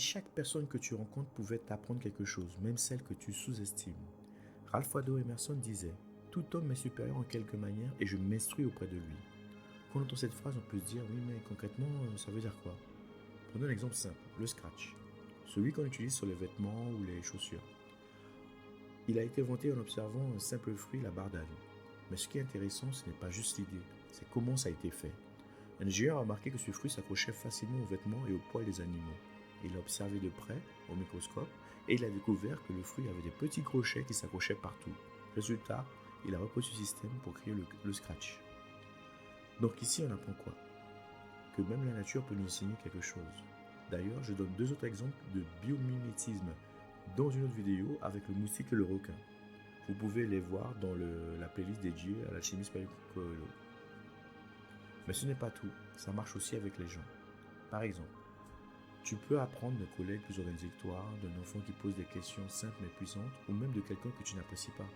chaque personne que tu rencontres pouvait t'apprendre quelque chose, même celle que tu sous-estimes. Ralph Waldo Emerson disait « Tout homme est supérieur en quelque manière et je m'instruis auprès de lui ». Quand on entend cette phrase, on peut se dire « Oui, mais concrètement, ça veut dire quoi ?» Prenons un exemple simple, le scratch. Celui qu'on utilise sur les vêtements ou les chaussures. Il a été inventé en observant un simple fruit, la bardane. Mais ce qui est intéressant, ce n'est pas juste l'idée, c'est comment ça a été fait. Un ingénieur a remarqué que ce fruit s'accrochait facilement aux vêtements et aux poils des animaux. Il a observé de près, au microscope, et il a découvert que le fruit avait des petits crochets qui s'accrochaient partout. Résultat, il a reproduit ce système pour créer le scratch. Donc ici, on apprend quoi? Que même la nature peut nous enseigner quelque chose. D'ailleurs, je donne 2 autres exemples de biomimétisme dans une autre vidéo avec le moustique et le requin. Vous pouvez les voir dans la playlist dédiée à l'alchimiste Paulo Coelho. Mais ce n'est pas tout, ça marche aussi avec les gens. Par exemple, tu peux apprendre d'un collègue plus organisé que toi, d'un enfant qui pose des questions simples mais puissantes, ou même de quelqu'un que tu n'apprécies pas.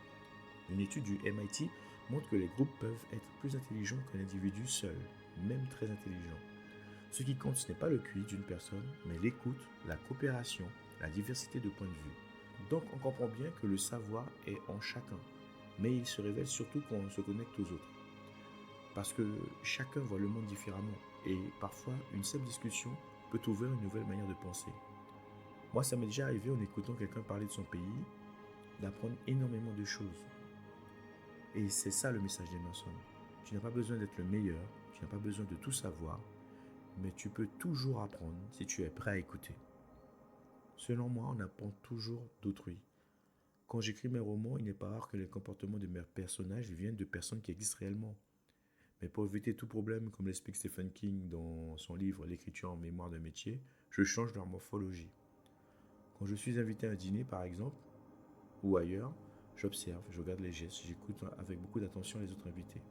Une étude du MIT montre que les groupes peuvent être plus intelligents qu'un individu seul, même très intelligent. Ce qui compte, ce n'est pas le QI d'une personne, mais l'écoute, la coopération, la diversité de points de vue. Donc on comprend bien que le savoir est en chacun, mais il se révèle surtout quand on se connecte aux autres. Parce que chacun voit le monde différemment, et parfois une simple discussion peut ouvrir une nouvelle manière de penser. Moi, ça m'est déjà arrivé en écoutant quelqu'un parler de son pays, d'apprendre énormément de choses. Et c'est ça le message d'Emerson. Tu n'as pas besoin d'être le meilleur, tu n'as pas besoin de tout savoir, mais tu peux toujours apprendre si tu es prêt à écouter. Selon moi, on apprend toujours d'autrui. Quand j'écris mes romans, il n'est pas rare que les comportements de mes personnages viennent de personnes qui existent réellement. Mais pour éviter tout problème, comme l'explique Stephen King dans son livre L'écriture en mémoire d'un métier, je change leur morphologie. Quand je suis invité à un dîner, par exemple, ou ailleurs, j'observe, je regarde les gestes, j'écoute avec beaucoup d'attention les autres invités.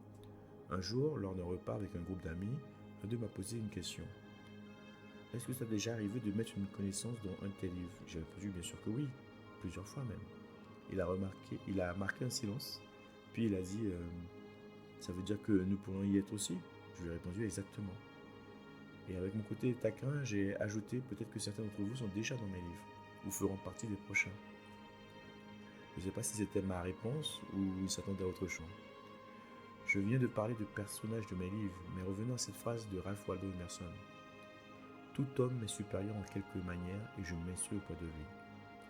Un jour, lors d'un repas avec un groupe d'amis, un d'eux m'a posé une question. Est-ce que ça t'est déjà arrivé de mettre une connaissance dans un de tes livres? J'ai répondu bien sûr que oui, plusieurs fois même. Il a marqué un silence, puis il a dit ça veut dire que nous pourrions y être aussi? Je lui ai répondu exactement. Et avec mon côté taquin, j'ai ajouté peut-être que certains d'entre vous sont déjà dans mes livres, ou feront partie des prochains. Je ne sais pas si c'était ma réponse ou il s'attendait à autre chose. Je viens de parler de personnages de mes livres, mais revenons à cette phrase de Ralph Waldo Emerson. Tout homme est supérieur en quelque manière et je m'instruis auprès de lui.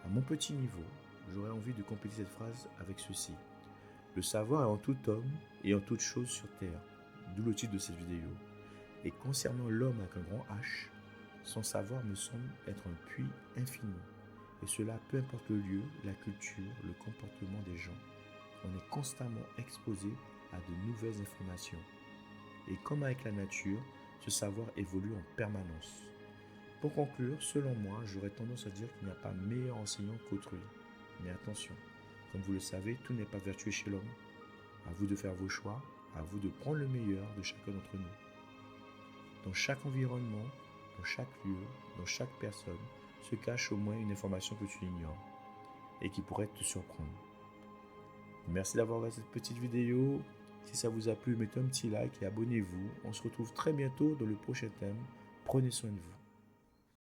À mon petit niveau, j'aurais envie de compléter cette phrase avec ceci. Le savoir est en tout homme et en toute chose sur terre, d'où le titre de cette vidéo. Et concernant l'homme avec un grand H, son savoir me semble être un puits infini. Et cela peu importe le lieu, la culture, le comportement des gens. On est constamment exposé à de nouvelles informations. Et comme avec la nature, ce savoir évolue en permanence. Pour conclure, selon moi, j'aurais tendance à dire qu'il n'y a pas meilleur enseignant qu'autrui. Mais attention, comme vous le savez, tout n'est pas vertueux chez l'homme. À vous de faire vos choix, à vous de prendre le meilleur de chacun d'entre nous. Dans chaque environnement, dans chaque lieu, dans chaque personne, se cache au moins une information que tu ignores et qui pourrait te surprendre. Merci d'avoir regardé cette petite vidéo. Si ça vous a plu, mettez un petit like et abonnez-vous. On se retrouve très bientôt dans le prochain thème. Prenez soin de vous.